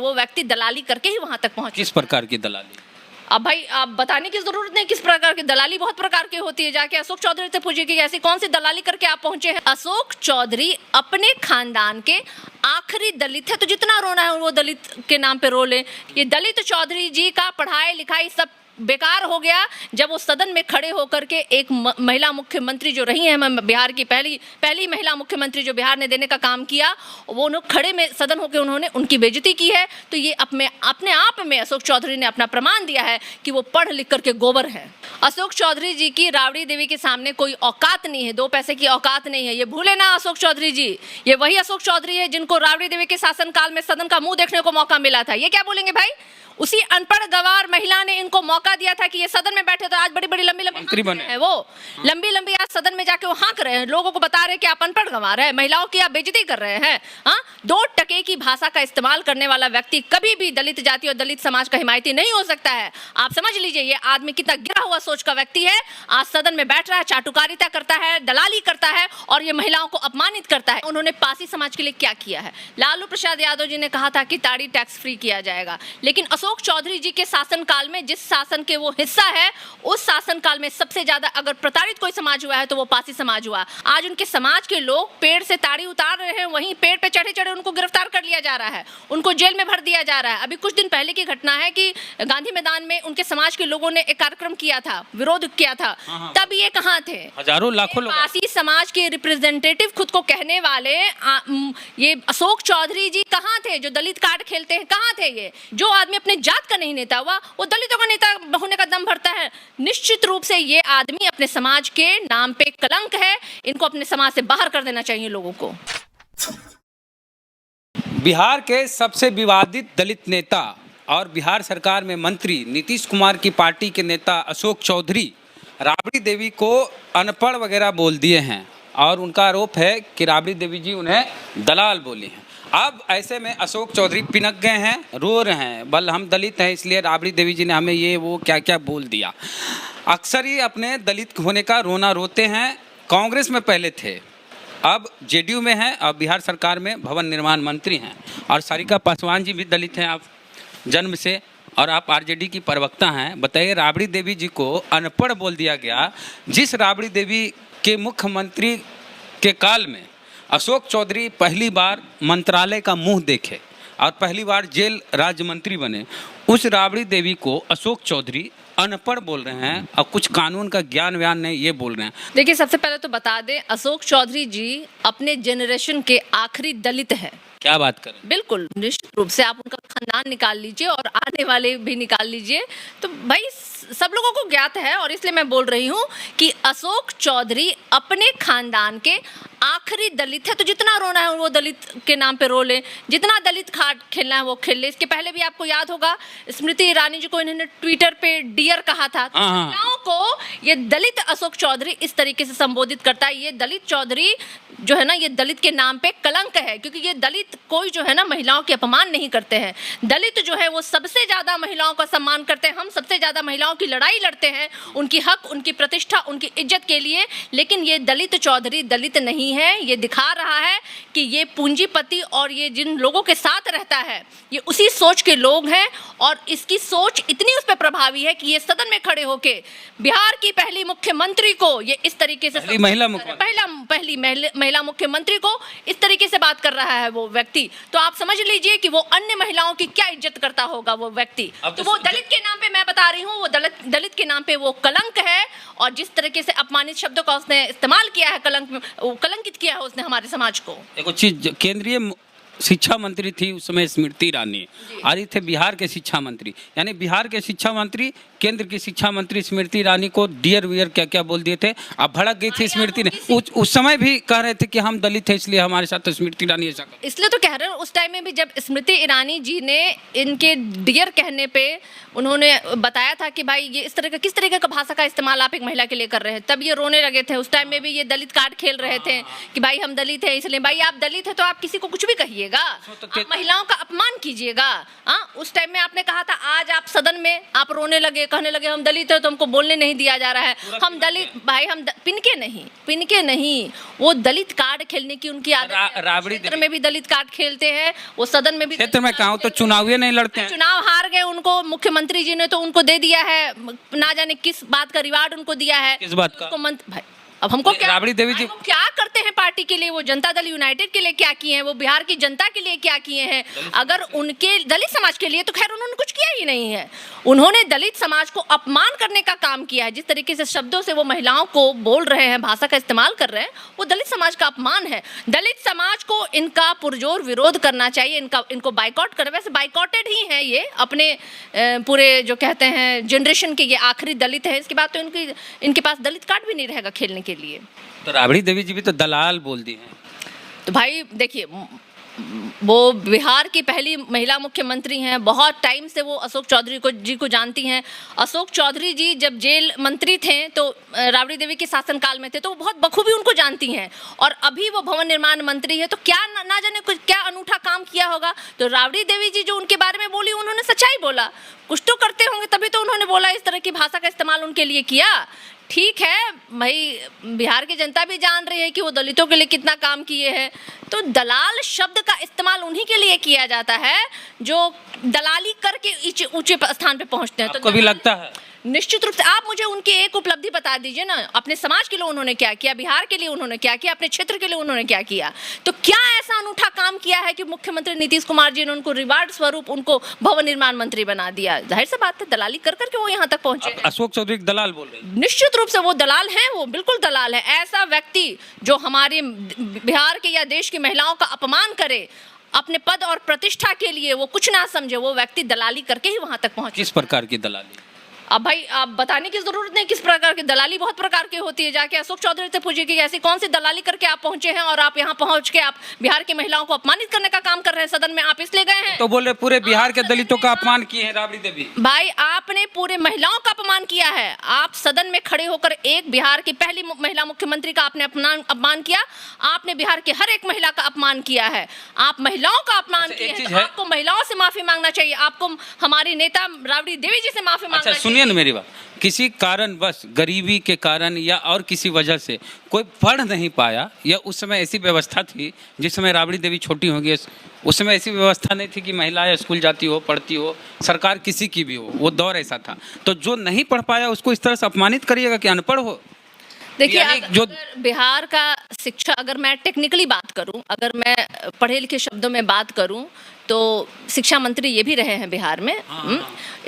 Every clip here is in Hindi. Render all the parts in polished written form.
वो व्यक्ति दलाली करके ही वहां तक पहुंचे। किस प्रकार की दलाली? अब भाई आप बताने की जरूरत नहीं किस प्रकार की दलाली, बहुत प्रकार की होती है। जाके अशोक चौधरी से पूछिए कि ऐसी कौन सी दलाली करके आप पहुंचे हैं। अशोक चौधरी अपने खानदान के आखिरी दलित है, तो जितना रोना है वो दलित के नाम पे रो ले। ये दलित चौधरी जी का पढ़ाई लिखाई सब बेकार हो गया जब वो सदन में खड़े होकर के एक महिला मुख्यमंत्री जो रही हैं, बिहार की पहली महिला मुख्यमंत्री जो बिहार ने देने का काम किया, वो लोग खड़े में सदन होकर उन्होंने उनकी बेइज्जती की है। तो ये अपने आप में अशोक चौधरी ने अपना प्रमाण दिया है कि वो पढ़ लिख करके गोबर है। अशोक चौधरी जी की राबड़ी देवी के सामने कोई औकात नहीं है, 2 पैसे की औकात नहीं है। ये भूले ना अशोक चौधरी जी, ये वही अशोक चौधरी है जिनको राबड़ी देवी के शासनकाल में सदन का मुंह देखने को मौका मिला था। ये क्या बोलेंगे भाई, उसी अनपढ़ गवार महिला ने इनको मौका दिया था कि ये सदन में बैठे, तो आज बड़ी बड़ी लंबी मंत्री बने हैं। वो लंबी आज सदन में जाके वो हाँक रहे हैं, लोगों को बता रहे हैं कि आप अनपढ़ गंवार है, महिलाओं की आप बेइज्जती कर रहे हैं। हाँ, 2 टके की भाषा का इस्तेमाल करने वाला व्यक्ति कभी भी दलित जाति और दलित समाज का हिमायती नहीं हो सकता है। आप समझ लीजिए ये आदमी कितना गिरा हुआ सोच का व्यक्ति है। आज सदन में बैठ रहा है, चाटुकारिता करता है, दलाली करता है और ये महिलाओं को अपमानित करता है। उन्होंने पासी समाज के लिए क्या किया है? लालू प्रसाद यादव जी ने कहा था कि ताड़ी टैक्स फ्री किया जाएगा, लेकिन अशोक चौधरी जी के शासनकाल में, जिस शासन के वो हिस्सा है, उस शासनकाल में सबसे ज्यादा अगर प्रताड़ित कोई समाज हुआ है तो वो पासी समाज हुआ। आज उनके समाज के लोग पेड़ से ताड़ी उतार रहे हैं, वहीं पेड़ पे चढ़े चढ़े उनको गिरफ्तार कर लिया जा रहा है, उनको जेल में भर दिया जा रहा है। अभी कुछ दिन पहले की घटना है कि गांधी मैदान में उनके समाज के लोगों ने एक कार्यक्रम किया था, विरोध किया था, तब ये कहाँ थे? हजारों लाखों लोग। पासी समाज के रिप्रेजेंटेटिव खुद को कहने वाले ये अशोक चौधरी जी कहाँ थे? जो दलित कार्ड खेलते हैं, कहाँ थे? ये जो आदमी अपने जात का नहीं नेता हुआ, वो दलितों का नेता होने का दम भरता है। निश्चित रूप से ये आदमी अपने समाज के नाम पे कलंक है, इनको अपने समाज से बाहर कर देना चाहिए लोगों को। बिहार के सबसे विवादित दलित नेता और बिहार सरकार में मंत्री नीतीश कुमार की पार्टी के नेता अशोक चौधरी राबड़ी देवी को अनपढ़ वगैरह बोल दिए हैं और उनका आरोप है कि राबड़ी देवी जी उन्हें दलाल बोली हैं। अब ऐसे में अशोक चौधरी पिनक गए हैं, रो रहे हैं, बल हम दलित हैं इसलिए राबड़ी देवी जी ने हमें ये वो क्या क्या बोल दिया। अक्सर ही अपने दलित होने का रोना रोते हैं। कांग्रेस में पहले थे, अब जेडीयू में हैं और बिहार सरकार में भवन निर्माण मंत्री हैं। और सारिका पासवान जी भी दलित हैं आप जन्म से, और आप आरजेडी की प्रवक्ता हैं। बताइए, राबड़ी देवी जी को अनपढ़ बोल दिया गया, जिस राबड़ी देवी के मुख्यमंत्री के काल में अशोक चौधरी पहली बार मंत्रालय का मुंह देखे और पहली बार जेल राज्य मंत्री बने, उस राबड़ी देवी को अशोक चौधरी अनपढ़ बोल रहे हैं और कुछ कानून का ज्ञान व्यान नहीं ये बोल रहे हैं। देखिए, सबसे पहले तो बता दें, अशोक चौधरी जी अपने जनरेशन के आखिरी दलित हैं। क्या बात करें? बिल्कुल, निश्चित रूप से आप उनका खानदान निकाल लीजिए और आने वाले भी निकाल लीजिए, तो भाई सब लोगों को ज्ञात है। और इसलिए मैं बोल रही हूँ कि अशोक चौधरी अपने खानदान के आखिरी दलित है, तो जितना रोना है वो दलित के नाम पे रो ले, जितना दलित कार्ड खेलना है वो खेल ले। इसके पहले भी आपको याद होगा, स्मृति ईरानी जी को इन्होंने ट्विटर पे डियर कहा था। महिलाओं को ये दलित अशोक चौधरी इस तरीके से संबोधित करता है। ये दलित चौधरी जो है ना, ये दलित के नाम पे कलंक है, क्योंकि ये दलित कोई जो है ना महिलाओं के अपमान नहीं करते हैं। दलित जो है वो सबसे ज्यादा महिलाओं का सम्मान करते हैं। हम सबसे ज्यादा महिलाओं की लड़ाई लड़ते हैं, उनकी हक, उनकी प्रतिष्ठा, उनकी इज्जत के लिए। लेकिन ये दलित चौधरी दलित नहीं है। ये दिखा रहा है कि ये पूंजीपति और ये जिन लोगों के साथ रहता है ये उसी सोच के लोग हैं, और इसकी सोच इतनी उस पर प्रभावी है कि ये सदन में खड़े होके बिहार की पहली मुख्यमंत्री को ये इस तरीके से, पहली महिला मुख्यमंत्री को इस तरीके से बात कर रहा है वो व्यक्ति। तो आप समझ लीजिए कि वो अन्य महिलाओं की क्या इज्जत करता होगा वो व्यक्ति। तो वो दलित के नाम पे, मैं बता रही हूँ, वो दलित के नाम पे वो कलंक है। और जिस तरीके से अपमानित शब्दों का उसने इस्तेमाल किया है, कलंकित किया है उसने हमारे समाज को। एक चीज, केंद्रीय शिक्षा मंत्री थी उस समय स्मृति ईरानी, और ये थे बिहार के शिक्षा मंत्री, यानी बिहार के शिक्षा मंत्री केंद्र की शिक्षा मंत्री स्मृति ईरानी को डियर वियर क्या क्या बोल दिए थे। अब भड़क गई थी स्मृति ने, उस समय भी कह रहे थे कि हम दलित हैं इसलिए हमारे साथ तो स्मृति ईरानी ऐसा कर। इसलिए तो कह रहे हैं, उस टाइम में भी जब स्मृति ईरानी जी ने इनके डियर कहने पे उन्होंने बताया था कि भाई ये इस तरह का, किस तरीके का भाषा का इस्तेमाल आप एक महिला के लिए कर रहे हैं, तब ये रोने लगे थे। उस टाइम में भी ये दलित कार्ड खेल रहे थे कि भाई हम दलित हैं इसलिए। भाई आप दलित है तो आप किसी को कुछ भी कहिएगा, कीजिएगा, आप महिलाओं का अपमान कीजिएगा। हाँ, उस टाइम में आपने कहा था, आज आप सदन में आप रोने लगे, कहने लगे हम दलित है तो हमको बोलने नहीं दिया जा रहा है। हम दलित भाई, हम पिनके नहीं, वो दलित कार्ड खेलने की उनकी आदत है। राबड़ी क्षेत्र में भी दलित कार्ड खेलते हैं, वो सदन में भी क्षेत्र में कहा तो चुनाव नहीं लड़ते हैं। चुनाव हार गए, उनको मुख्यमंत्री जी ने तो उनको दे दिया है, ना जाने किस बात का रिवार्ड उनको दिया है। किस बात का? भाई अब हमको क्या, राबड़ी देवी जी वो क्या करते हैं पार्टी के लिए, वो जनता दल यूनाइटेड के लिए क्या किए हैं, वो बिहार की जनता के लिए क्या किए हैं? अगर उनके दलित समाज के लिए तो खैर उन्होंने कुछ किया ही नहीं है। उन्होंने दलित समाज को अपमान करने का काम किया है। जिस तरीके से शब्दों से वो महिलाओं को बोल रहे हैं, भाषा का इस्तेमाल कर रहे हैं, वो दलित समाज का अपमान है। दलित समाज को इनका पुरजोर विरोध करना चाहिए, इनको बाइकआउट करना। वैसे बाइकआउटेड ही है ये, अपने पूरे जो कहते हैं जनरेशन के ये आखिरी दलित है। इसके बाद तो इनके पास दलित कार्ड भी नहीं रहेगा खेलने के लिए। तो राबड़ी देवी जी भी तो दलाल बोल दी हैं। तो भाई देखिए, वो बिहार की पहली महिला मुख्यमंत्री हैं, बहुत टाइम से वो अशोक चौधरी जी को जानती हैं। अशोक चौधरी जी जब जेल मंत्री थे तो राबड़ी देवी के शासनकाल में थे, तो वो बहुत बखूबी उनको जानती हैं। और अभी वो भवन निर्माण मंत्री है, तो क्या ना जाने कुछ क्या अनूठा काम किया होगा। तो राबड़ी देवी जी जो उनके बारे में बोली, उन्होंने सच्चाई बोला। कुछ तो करते होंगे तभी तो उन्होंने बोला, इस तरह की भाषा का इस्तेमाल उनके लिए किया। ठीक है भाई, बिहार की जनता भी जान रही है कि वो दलितों के लिए कितना काम किए हैं। तो दलाल शब्द का इस्तेमाल उन्हीं के लिए किया जाता है जो दलाली करके ऊंचे स्थान पे पहुंचते हैं। तो आपको भी लगता है? निश्चित रूप से। आप मुझे उनकी एक उपलब्धि बता दीजिए ना, अपने समाज के लिए उन्होंने क्या किया, बिहार के लिए उन्होंने क्या किया, अपने क्षेत्र के लिए उन्होंने क्या किया। तो क्या ऐसा अनूठा काम किया है कि मुख्यमंत्री नीतीश कुमार जी ने उनको रिवार्ड स्वरूप उनको भवन निर्माण मंत्री बना दिया? जाहिर सी बात है, दलाली कर करके वो यहाँ तक पहुंचे। अशोक चौधरी दलाल बोल रहे हैं? निश्चित रूप से वो दलाल हैं, वो बिल्कुल दलाल है। ऐसा व्यक्ति जो हमारे बिहार के या देश की महिलाओं का अपमान करे, अपने पद और प्रतिष्ठा के लिए वो कुछ ना समझे, वो व्यक्ति दलाली करके ही वहां तक पहुंचे। किस प्रकार की दलाली? अब भाई आप बताने की जरूरत नहीं किस प्रकार की दलाली, बहुत प्रकार की होती है। जाके अशोक चौधरी से पूछिए कि ऐसी कौन सी दलाली करके आप पहुंचे हैं और आप यहाँ पहुंच के आप बिहार की महिलाओं को अपमानित करने का काम कर रहे हैं। सदन में आप इसलिए गए हैं तो बोल रहे पूरे बिहार के दलितों का अपमान किए हैं राबड़ी देवी। भाई, आपने पूरे महिलाओं का अपमान किया है। आप सदन में खड़े होकर एक बिहार की पहली महिला मुख्यमंत्री का आपने अपमान किया। आपने बिहार की हर एक महिला का अपमान किया है। आप महिलाओं का अपमान किए हैं, तो आपको महिलाओं से माफी मांगना चाहिए। आपको हमारी नेता राबड़ी देवी जी से माफी मांगना चाहिए। सुनिए ना मेरी बात, किसी कारण बस गरीबी के कारण या और किसी वजह से कोई पढ़ नहीं पाया, या उस समय ऐसी व्यवस्था थी जिस समय राबड़ी देवी छोटी होगी, उस समय ऐसी व्यवस्था नहीं थी कि महिलाएं स्कूल जाती हो, पढ़ती हो, सरकार किसी की भी हो, वो दौर ऐसा था। तो जो नहीं पढ़ पाया उसको इस तरह से अपमानित करिएगा कि अनपढ़ हो। देखिए, अगर बिहार का शिक्षा, अगर मैं टेक्निकली बात करूं, अगर मैं पढ़े लिखे शब्दों में बात करूं, तो शिक्षा मंत्री ये भी रहे हैं बिहार में।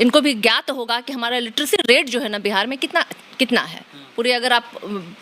इनको भी ज्ञात होगा कि हमारा लिटरेसी रेट जो है ना बिहार में कितना है। पूरे अगर आप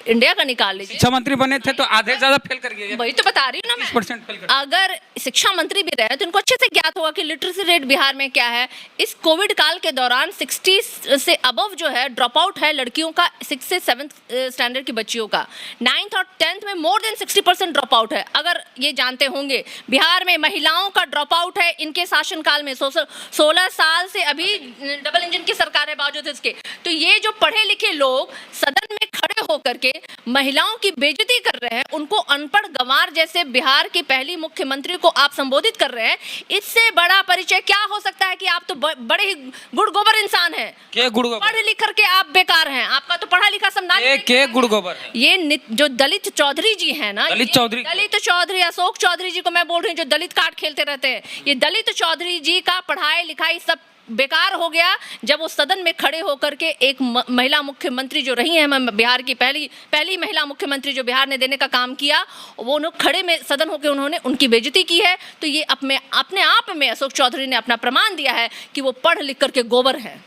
इंडिया का निकाल लीजिए, शिक्षा मंत्री बने थे तो आधे ज्यादा फेल कर गए। वही तो बता रही हूँ ना मैं। 20% फेल कर। अगर शिक्षा मंत्री भी रहे तो इनको अच्छे से ज्ञात होगा कि लिटरेसी रेट बिहार में क्या है। इस कोविड काल के दौरान 60 से अबव जो है ड्रॉप आउट है लड़कियों का, 6 से 7th स्टैंडर्ड की बच्चियों का। 9th और 10th में मोर देन 60% ड्रॉप आउट है। अगर ये जानते होंगे बिहार में महिलाओं का ड्रॉप आउट है इनके शासनकाल में। 16 साल से अभी डबल इंजन की सरकार है बावजूद इसके। तो ये जो पढ़े लिखे लोग सदन में खड़े होकर के महिलाओं की बेइज्जती कर रहे हैं, उनको अनपढ़ गंवार जैसे बिहार की पहली मुख्यमंत्री को आप संबोधित कर रहे हैं, इससे बड़ा परिचय क्या हो सकता है कि आप तो बड़े ही गुड़ गोबर इंसान हैं। पढ़ लिख करके आप बेकार हैं, आपका तो पढ़ा लिखा समझा के गुड़ गोबर। ये जो दलित चौधरी जी है ना, दलित चौधरी अशोक चौधरी जी को मैं बोल रही हूँ, जो दलित कार्ड खेलते रहते हैं, ये दलित चौधरी जी का पढ़ाई लिखाई सब बेकार हो गया जब वो सदन में खड़े होकर के एक महिला मुख्यमंत्री जो रही हैं, बिहार की पहली महिला मुख्यमंत्री जो बिहार ने देने का काम किया, वो लोग खड़े में सदन होकर उन्होंने उनकी बेइज्जती की है। तो ये अपने आप में अशोक चौधरी ने अपना प्रमाण दिया है कि वो पढ़ लिख करके गोबर है।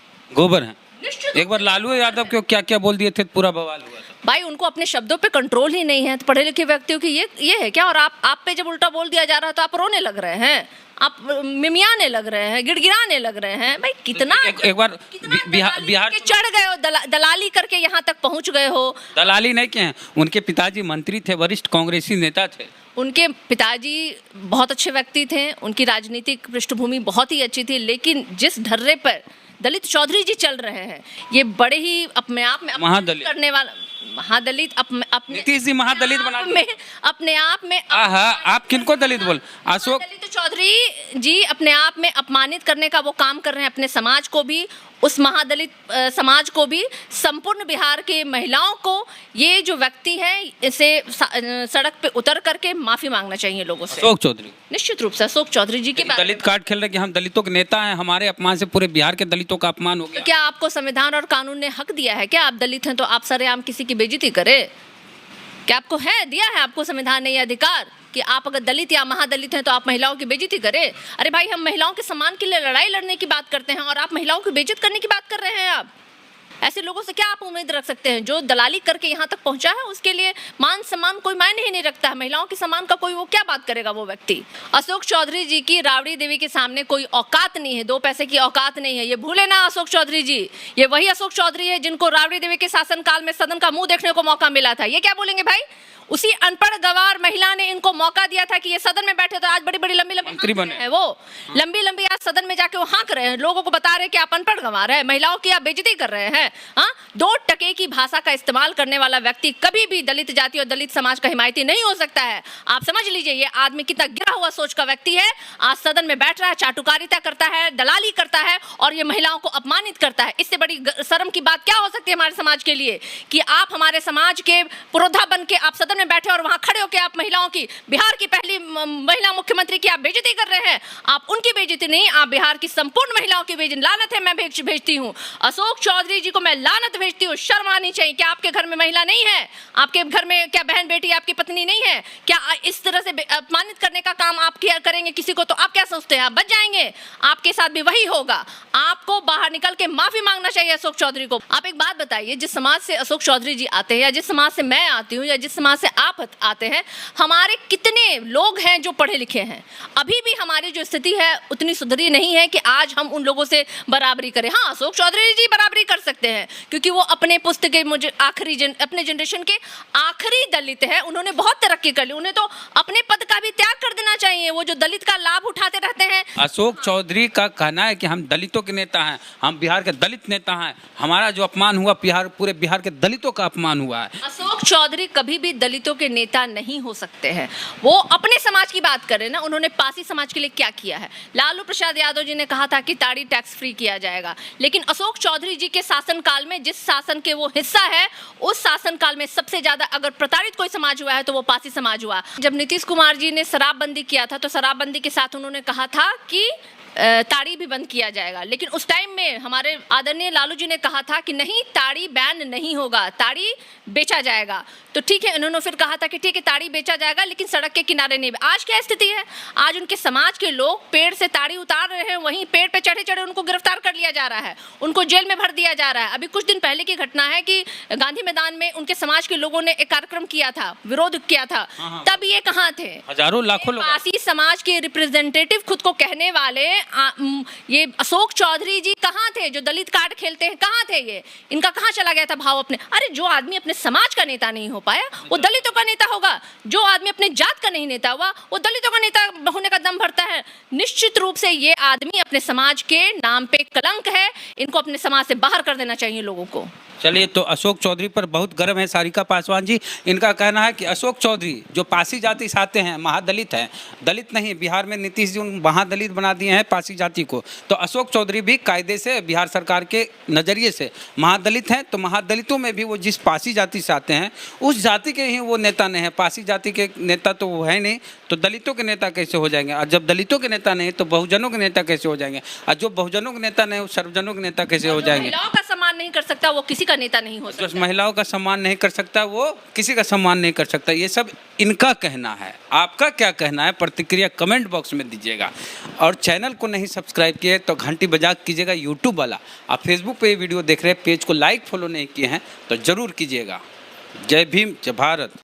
एक बार लालू यादव को क्या क्या बोल दिए थे, पूरा बवाल हुआ था। भाई, उनको अपने शब्दों पे कंट्रोल ही नहीं है। तो पढ़े लिखे व्यक्तियों की ये है क्या? और आप पे जब उल्टा बोल दिया जा रहा है तो आप रोने लग रहे हैं, आप मिमियाने लग रहे हैं, गिड़गिड़ाने लग रहे हैं। भाई कितना एक बार बिहार के चढ़ गए हो, दलाली करके यहाँ तक पहुँच गए हो। दलाली नहीं किए हैं, उनके पिताजी मंत्री थे, वरिष्ठ कांग्रेसी नेता थे। उनके पिताजी बहुत अच्छे व्यक्ति थे, उनकी राजनीतिक पृष्ठभूमि बहुत ही अच्छी थी, लेकिन जिस ढर्रे पर दलित चौधरी जी चल रहे हैं, ये बड़े ही अपने आप में करने वाला महादलित अपने नीतीश जी महादलित बना अपने आप में आप किनको दलित बोल? अशोक दलित चौधरी जी अपने आप में अपमानित करने का वो काम कर रहे हैं, अपने समाज को भी, उस महादलित समाज को भी, संपूर्ण बिहार के महिलाओं को। ये जो व्यक्ति है इसे सड़क पे उतर करके माफी मांगना चाहिए लोगों से। अशोक चौधरी निश्चित रूप से अशोक चौधरी जी की बात। दलित कार्ड खेल रहे कि हम दलितों के नेता हैं, हमारे अपमान से पूरे बिहार के दलितों का अपमान हो तो गया। क्या आपको संविधान और कानून ने हक दिया है? क्या आप दलित हैं तो आप सरेआम किसी की बेइज्जती करें? क्या आपको दिया है आपको संविधान ने यह अधिकार कि आप अगर दलित या महादलित हैं तो आप महिलाओं की बेइज्जती करें? अरे भाई, हम महिलाओं के सम्मान के लिए लड़ाई लड़ने की बात करते हैं और आप महिलाओं की बेइज्जत करने की बात कर रहे हैं। आप ऐसे लोगों से क्या आप उम्मीद रख सकते हैं? जो दलाली करके यहाँ तक पहुंचा है उसके लिए मान सम्मान कोई मायने ही नहीं रखता है। महिलाओं के सम्मान का कोई वो क्या बात करेगा वो व्यक्ति? अशोक चौधरी जी की राबड़ी देवी के सामने कोई औकात नहीं है, 2 पैसे की औकात नहीं है। ये भूले ना अशोक चौधरी जी, ये वही अशोक चौधरी है जिनको राबड़ी देवी के शासनकाल में सदन का मुंह देखने को मौका मिला था। ये क्या बोलेंगे भाई? उसी अनपढ़ गवार महिला ने इनको मौका दिया था कि ये सदन में बैठे, तो आज बड़ी बड़ी लंबी मंत्री बने हैं वो। लंबी लंबी आज सदन में जाके वो हाँक रहे हैं, लोगों को बता रहे हैं कि आप अनपढ़ गंवार है, महिलाओं की आप बेइज्जती कर रहे हैं। हाँ, 2 टके की भाषा का इस्तेमाल करने वाला व्यक्ति कभी भी दलित जाति और दलित समाज का हिमायती नहीं हो सकता है। आप समझ लीजिए, ये आदमी कितना गिरा हुआ सोच का व्यक्ति है। आज सदन में बैठ रहा है, चाटुकारिता करता है, दलाली करता है और ये महिलाओं को अपमानित करता है। इससे बड़ी शर्म की बात क्या हो सकती है हमारे समाज के लिए कि आप हमारे समाज के पुरोधा बन के आप सदन में बैठे और वहां खड़े होकर आप महिलाओं की, बिहार की पहली महिला मुख्यमंत्री की आप बेइज्जती कर रहे हैं। आप उनकी बेइज्जती नहीं, आप बिहार की संपूर्ण महिलाओं की बेइज्जती। लानत है, मैं भेजती हूँ अशोक चौधरी जी को, मैं लानत भेजती हूँ। शर्म आनी चाहिए। क्या आपके घर में महिला नहीं है? आपके घर में क्या बहन बेटी, आपकी पत्नी नहीं है? क्या इस तरह से अपमानित करने का काम आप किया करेंगे किसी को? तो आप क्या सोचते हैं आप बच जाएंगे? आपके साथ भी वही होगा। आपको बाहर निकल के माफी मांगना चाहिए अशोक चौधरी को। आप एक बात बताइए, जिस समाज से अशोक चौधरी जी आते हैं या जिस समाज से मैं आती हूँ या जिस समाज से आप आते हैं, हमारे कितने लोग हैं जो पढ़े लिखे हैं? अभी भी हमारी जो स्थिति है उतनी सुधरी नहीं है कि आज हम उन लोगों से बराबरी करें। हाँ, अशोक चौधरी जी बराबरी कर सकते हैं क्योंकि वो अपने पुस्त के मुझे अपने जनरेशन के आखिरी दलित है। उन्होंने बहुत तरक्की कर ली, उन्हें तो अपने पद का भी त्याग कर देना चाहिए। वो जो दलित का लाभ उठाते रहते हैं। अशोक चौधरी का कहना है कि हम दलितों के नेता हैं, हम बिहार के दलित नेता हैं, हमारा जो अपमान हुआ पूरे बिहार के दलितों का अपमान हुआ है। अशोक चौधरी कभी भी दलितों के नेता नहीं हो सकते हैं। वो अपने समाज की बात करें ना, उन्होंने पासी समाज के लिए क्या किया है? लालू प्रसाद यादव जी ने कहा था कि ताड़ी टैक्स फ्री किया जाएगा, लेकिन अशोक चौधरी जी के शासनकाल में, जिस शासन के वो हिस्सा है, उस शासनकाल में सबसे ज्यादा अगर प्रताड़ित कोई समाज हुआ है तो वो पासी समाज हुआ। जब नीतीश कुमार जी ने शराबबंदी किया था तो शराबबंदी के साथ उन्होंने कहा था कि ताड़ी भी बंद किया जाएगा, लेकिन उस टाइम में हमारे आदरणीय लालू जी ने कहा था कि नहीं, ताड़ी बैन नहीं होगा, ताड़ी बेचा जाएगा। तो ठीक है, उन्होंने फिर कहा था कि ठीक है, ताड़ी बेचा जाएगा लेकिन सड़क के किनारे नहीं। आज क्या स्थिति है? आज उनके समाज के लोग पेड़ से ताड़ी उतार रहे हैं, वहीं पेड़ पे चढ़े चढ़े उनको गिरफ्तार कर लिया जा रहा है, उनको जेल में भर दिया जा रहा है। अभी कुछ दिन पहले की घटना है कि गांधी मैदान में उनके समाज के लोगों ने एक कार्यक्रम किया था, विरोध किया था, तब ये कहाँ थे? हजारों लाखों लोग। पासी समाज के रिप्रेजेंटेटिव खुद को कहने वाले ये अशोक चौधरी जी कहाँ थे? जो दलित कार्ड खेलते हैं, कहाँ थे ये? इनका कहाँ चला गया था भाव अपने? अरे जो आदमी अपने समाज का नेता नहीं हो पाया वो दलितों का नेता होगा। जो आदमी अपने जात का नहीं नेता हुआ वो दलितों का नेता होने का दम भरता है। निश्चित रूप से ये आदमी अपने समाज के नाम पे कलंक है, इनको अपने समाज से बाहर कर देना चाहिए लोगों को। चलिए, तो अशोक चौधरी पर बहुत गर्व है सारिका पासवान जी। इनका कहना है कि अशोक चौधरी जो पासी जाति से आते हैं, महादलित हैं, दलित नहीं, बिहार में नीतीश जी महादलित बना दिए हैं पासी जाति को, तो अशोक चौधरी भी कायदे से बिहार सरकार के नज़रिए से महादलित हैं। तो महादलितों में भी वो जिस पासी जाति से आते हैं उस जाति के ही वो नेता नहीं है। पासी जाति के नेता तो वो है नहीं, तो दलितों के नेता कैसे हो जाएंगे? और जब दलितों के नेता नहीं तो बहुजनों के नेता कैसे हो जाएंगे? और जो बहुजनों के नेता नहीं, सर्वजनों के नेता कैसे हो जाएंगे? महिलाओं का सम्मान नहीं कर सकता वो किसी का नेता नहीं हो सकता। जो महिलाओं का सम्मान नहीं कर सकता वो किसी का सम्मान नहीं कर सकता। ये सब इनका कहना है। आपका क्या कहना है? प्रतिक्रिया कमेंट बॉक्स में दीजिएगा। और चैनल को नहीं सब्सक्राइब किए तो घंटी बजा कीजिएगा, यूट्यूब वाला। आप फेसबुक पे ये वीडियो देख रहे हैं, पेज को लाइक फॉलो नहीं किए हैं तो ज़रूर कीजिएगा। जय भीम, जय भारत।